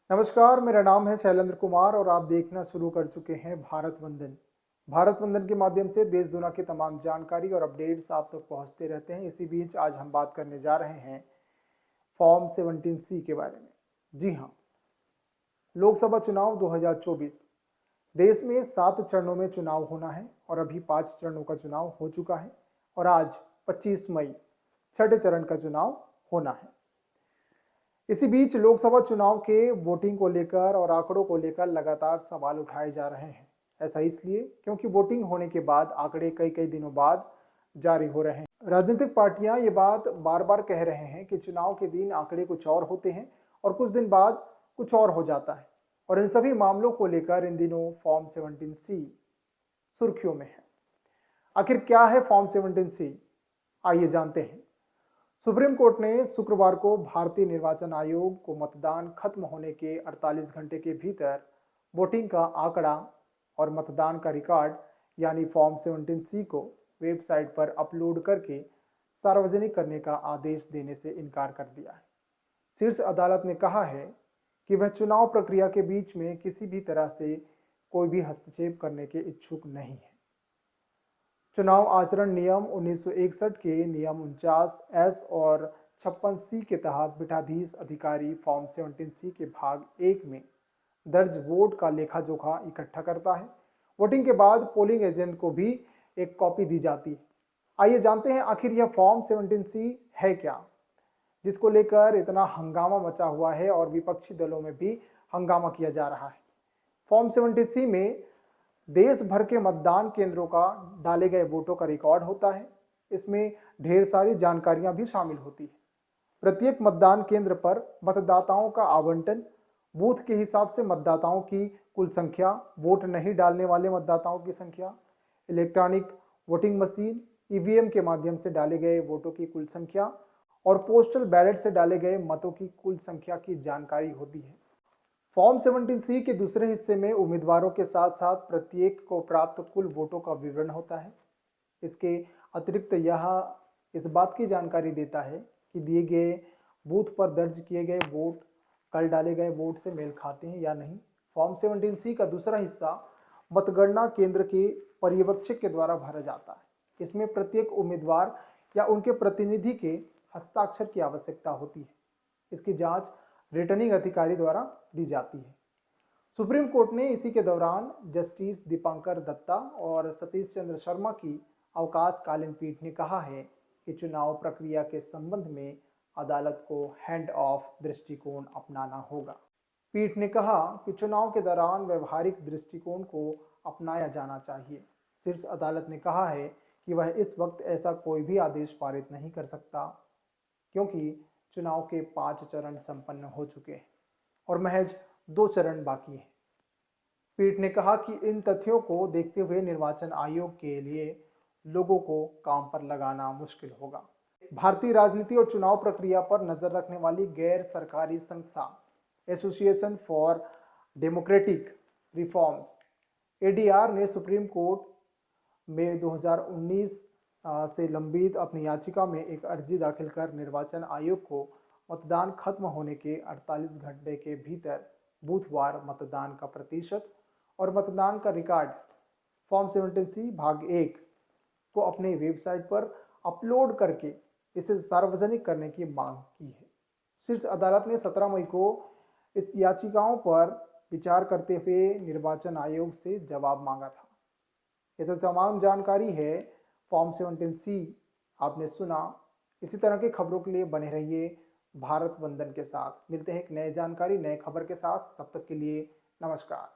नमस्कार, मेरा नाम है शैलेंद्र कुमार और आप देखना शुरू कर चुके हैं भारत वंदन। भारत वंदन के माध्यम से देश दुनिया की तमाम जानकारी और अपडेट्स आप तक पहुंचते रहते हैं। इसी बीच आज हम बात करने जा रहे हैं फॉर्म 17C के बारे में। जी हाँ, लोकसभा चुनाव 2024 देश में 7 चरणों में चुनाव होना है और अभी 5 चरणों का चुनाव हो चुका है और आज 25 मई छठे चरण का चुनाव होना है। इसी बीच लोकसभा चुनाव के वोटिंग को लेकर और आंकड़ों को लेकर लगातार सवाल उठाए जा रहे हैं। ऐसा इसलिए क्योंकि वोटिंग होने के बाद आंकड़े कई कई दिनों बाद जारी हो रहे हैं। राजनीतिक पार्टियां ये बात बार बार कह रहे हैं कि चुनाव के दिन आंकड़े कुछ और होते हैं और कुछ दिन बाद कुछ और हो जाता है और इन सभी मामलों को लेकर इन दिनों फॉर्म 17C सुर्खियों में है। आखिर क्या है फॉर्म 17C, आइए जानते हैं। सुप्रीम कोर्ट ने शुक्रवार को भारतीय निर्वाचन आयोग को मतदान खत्म होने के 48 घंटे के भीतर वोटिंग का आंकड़ा और मतदान का रिकॉर्ड यानी फॉर्म 17C को वेबसाइट पर अपलोड करके सार्वजनिक करने का आदेश देने से इनकार कर दिया है। शीर्ष अदालत ने कहा है कि वह चुनाव प्रक्रिया के बीच में किसी भी तरह से कोई भी हस्तक्षेप करने के इच्छुक नहीं है। चुनाव आचरण नियम 1961 के नियम 49S और 56C के तहत पीठाधीश अधिकारी फॉर्म 17C के भाग 1 में दर्ज वोट का लेखा जोखा इकट्ठा करता है। वोटिंग के बाद पोलिंग एजेंट को भी एक कॉपी दी जाती है। आइए जानते हैं आखिर यह फॉर्म 17C है क्या, जिसको लेकर इतना हंगामा मचा हुआ है और विपक्षी दलों में भी हंगामा किया जा रहा है। फॉर्म 17C में देश भर के मतदान केंद्रों का डाले गए वोटों का रिकॉर्ड होता है। इसमें ढेर सारी जानकारियां भी शामिल होती है। प्रत्येक मतदान केंद्र पर मतदाताओं का आवंटन, बूथ के हिसाब से मतदाताओं की कुल संख्या, वोट नहीं डालने वाले मतदाताओं की संख्या, इलेक्ट्रॉनिक वोटिंग मशीन ईवीएम के माध्यम से डाले गए वोटों की कुल संख्या और पोस्टल बैलेट से डाले गए मतों की कुल संख्या की जानकारी होती है। फॉर्म 17C के दूसरे हिस्से में उम्मीदवारों के साथ साथ प्रत्येक को प्राप्त कुल वोटों का विवरण होता है। इसके अतिरिक्त यह इस बात की जानकारी देता है कि दिए गए बूथ पर दर्ज किए गए वोट कल डाले गए वोट से मेल खाते हैं या नहीं। फॉर्म 17C का दूसरा हिस्सा मतगणना केंद्र के पर्यवेक्षक के द्वारा भरा जाता है। इसमें प्रत्येक उम्मीदवार या उनके प्रतिनिधि के हस्ताक्षर की आवश्यकता होती है। इसकी जांच रिटर्निंग अधिकारी द्वारा दी जाती है। सुप्रीम कोर्ट ने इसी के दौरान जस्टिस दीपांकर दत्ता और सतीश चंद्र शर्मा की अवकाशकालीन पीठ ने कहा है कि चुनाव प्रक्रिया के संबंध में अदालत को हैंड ऑफ दृष्टिकोण अपनाना होगा। पीठ ने कहा कि चुनाव के दौरान व्यवहारिक दृष्टिकोण को अपनाया जाना चाहिए। शीर्ष अदालत ने कहा है कि वह इस वक्त ऐसा कोई भी आदेश पारित नहीं कर सकता क्योंकि चुनाव के 5 चरण संपन्न हो चुके हैं और महज 2 चरण बाकी हैं। पीठ ने कहा कि इन तथ्यों को देखते हुए निर्वाचन आयोग के लिए लोगों को काम पर लगाना मुश्किल होगा। भारतीय राजनीति और चुनाव प्रक्रिया पर नजर रखने वाली गैर सरकारी संस्था association for democratic reforms ADR ने सुप्रीम कोर्ट में 2019 से लंबित अपनी याचिका में एक अर्जी दाखिल कर निर्वाचन आयोग को मतदान खत्म होने के 48 घंटे के भीतर बूथवार मतदान का प्रतिशत और मतदान का रिकॉर्ड फॉर्म 17C भाग 1 को अपने वेबसाइट पर अपलोड करके इसे सार्वजनिक करने की मांग की है। शीर्ष अदालत ने 17 मई को इस याचिकाओं पर विचार करते हुए निर्वाचन आयोग से जवाब मांगा था। ये तो तमाम जानकारी है फॉर्म 17C आपने सुना। इसी तरह की खबरों के लिए बने रहिए भारत वंदन के साथ। मिलते हैं एक नए जानकारी नए खबर के साथ, तब तक के लिए नमस्कार।